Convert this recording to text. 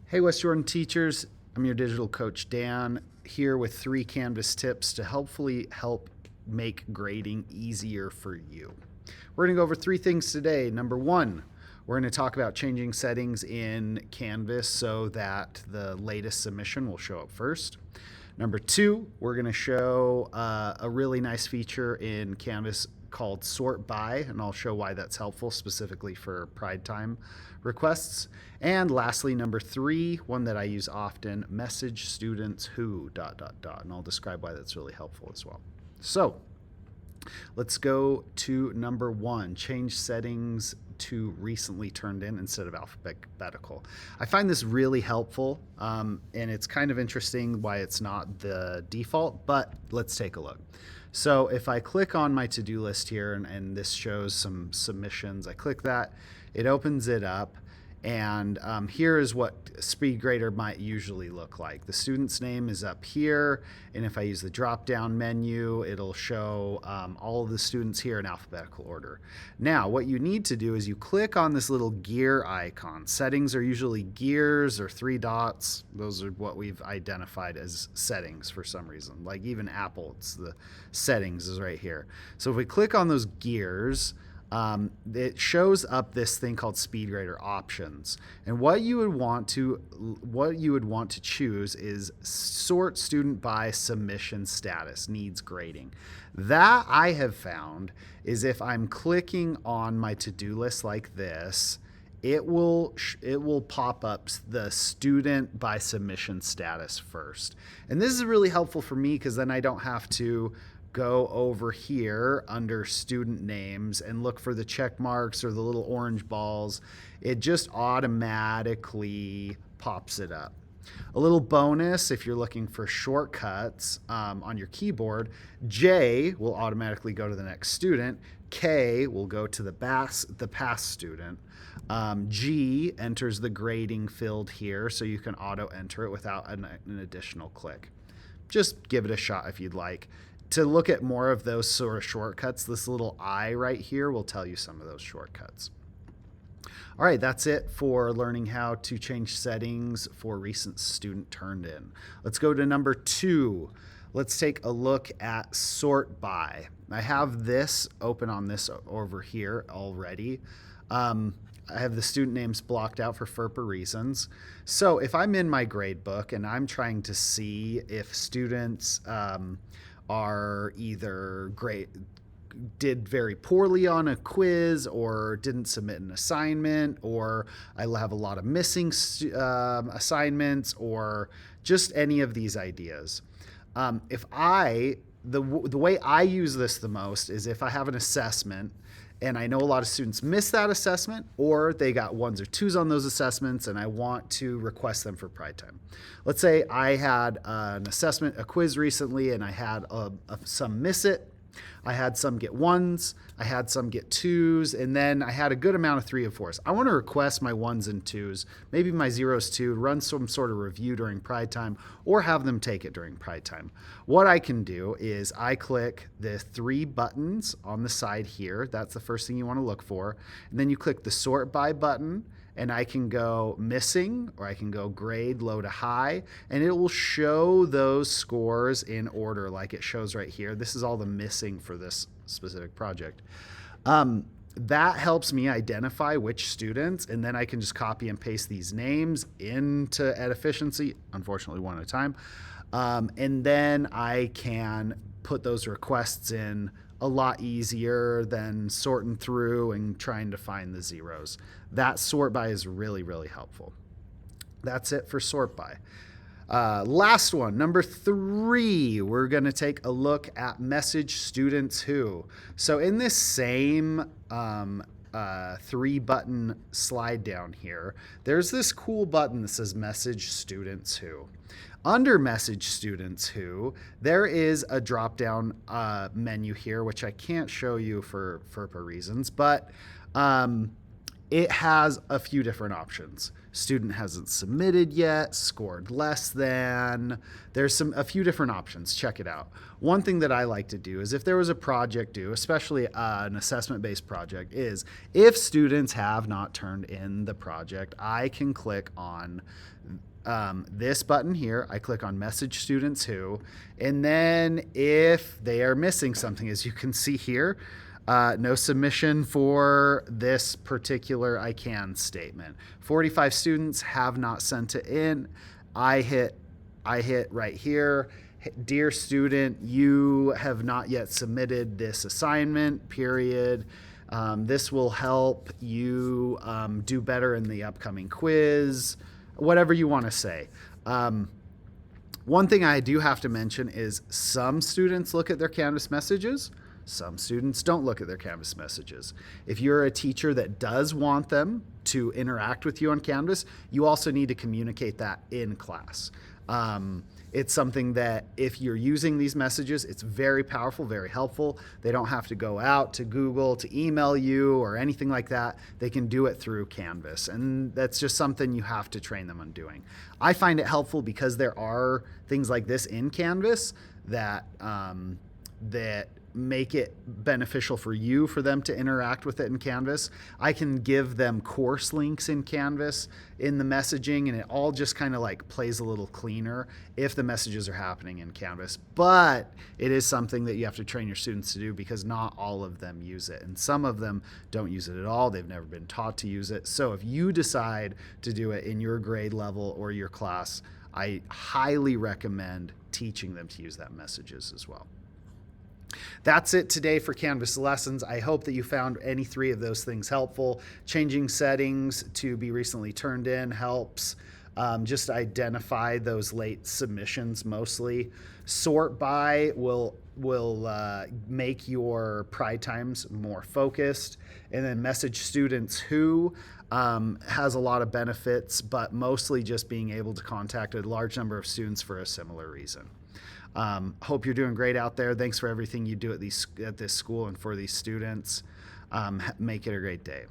Hey, West Jordan teachers. I'm your digital coach, Dan, here with 3 Canvas tips to hopefully help make grading easier for you. We're going to go over 3 things today. Number 1, we're going to talk about changing settings in Canvas so that the latest submission will show up first. Number 2, we're going to show a really nice feature in Canvas called Sort By, and I'll show why that's helpful specifically for Pridetime requests. And lastly, number 3, one that I use often, message students who ... and I'll describe why that's really helpful as well. So let's go to number 1, change settings to recently turned in instead of alphabetical. I find this really helpful, and it's kind of interesting why it's not the default, but let's take a look. So if I click on my to-do list here, and this shows some submissions, I click that, it opens it up, and here is what Speedgrader might usually look like. The student's name is up here, and if I use the drop-down menu, it'll show all of the students here in alphabetical order. Now, what you need to do is you click on this little gear icon. Settings are usually gears or 3 dots. Those are what we've identified as settings for some reason. Like even Apple, it's the settings is right here. So if we click on those gears, it shows up this thing called Speedgrader options, and what you would want to choose is sort student by submission status, needs grading. That I have found is if I'm clicking on my to-do list like this, it will pop up the student by submission status first, and this is really helpful for me because then I don't have to go over here under student names and look for the check marks or the little orange balls. It just automatically pops it up. A little bonus, if you're looking for shortcuts on your keyboard, J will automatically go to the next student, K will go to the past student, G enters the grading field here so you can auto enter it without an additional click. Just give it a shot if you'd like. To look at more of those sort of shortcuts, this little I right here will tell you some of those shortcuts. All right, that's it for learning how to change settings for recent student turned in. Let's go to number 2. Let's take a look at sort by. I have this open on this over here already. I have the student names blocked out for FERPA reasons. So if I'm in my grade book and I'm trying to see if students are either did very poorly on a quiz or didn't submit an assignment, or I have a lot of missing assignments, or just any of these ideas. The way I use this the most is if I have an assessment and I know a lot of students miss that assessment, or they got 1s or 2s on those assessments, and I want to request them for Pridetime. Let's say I had an assessment, a quiz recently, and I had some miss it. I had some get 1s, I had some get 2s, and then I had a good amount of 3 and 4s. I want to request my 1s and 2s, maybe my 0s too, run some sort of review during Pridetime, or have them take it during Pridetime. What I can do is I click the 3 buttons on the side here. That's the first thing you want to look for. And then you click the sort by button, and I can go missing, or I can go grade low to high, and it will show those scores in order like it shows right here. This is all the missing for this specific project. That helps me identify which students, and then I can just copy and paste these names into Efficiency, unfortunately one at a time, and then I can put those requests in a lot easier than sorting through and trying to find the zeros. That sort by is really, really helpful. That's it for sort by. Last one, number 3, we're going to take a look at message students who. So in this same 3-button slide down here, there's this cool button that says message students who. Under message students who, there is a drop-down menu here, which I can't show you for FERPA reasons, but it has a few different options. student hasn't submitted yet, scored less than. There's a few different options. Check it out. One thing that I like to do is if there was a project due, especially an assessment-based project, is if students have not turned in the project, I can click on this button here. I click on message students who, and then if they are missing something, as you can see here, no submission for this particular I can statement. 45 students have not sent it in. I hit right here. Dear student, you have not yet submitted this assignment, period. This will help you do better in the upcoming quiz, whatever you want to say. One thing I do have to mention is some students look at their Canvas messages. Some students don't look at their Canvas messages. If you're a teacher that does want them to interact with you on Canvas, you also need to communicate that in class. It's something that if you're using these messages, it's very powerful, very helpful. They don't have to go out to Google to email you or anything like that. They can do it through Canvas, and that's just something you have to train them on doing. I find it helpful because there are things like this in Canvas that that make it beneficial for you, for them to interact with it in Canvas. I can give them course links in Canvas in the messaging, and it all just kind of like plays a little cleaner if the messages are happening in Canvas. But it is something that you have to train your students to do because not all of them use it, and some of them don't use it at all. They've never been taught to use it. So if you decide to do it in your grade level or your class, I highly recommend teaching them to use that messages as well. That's it today for Canvas lessons. I hope that you found any three of those things helpful. Changing settings to be recently turned in helps. Just identify those late submissions mostly. Sort by will make your Pridetimes more focused. And then message students who has a lot of benefits, but mostly just being able to contact a large number of students for a similar reason. Hope you're doing great out there. Thanks for everything you do at this school and for these students. Make it a great day.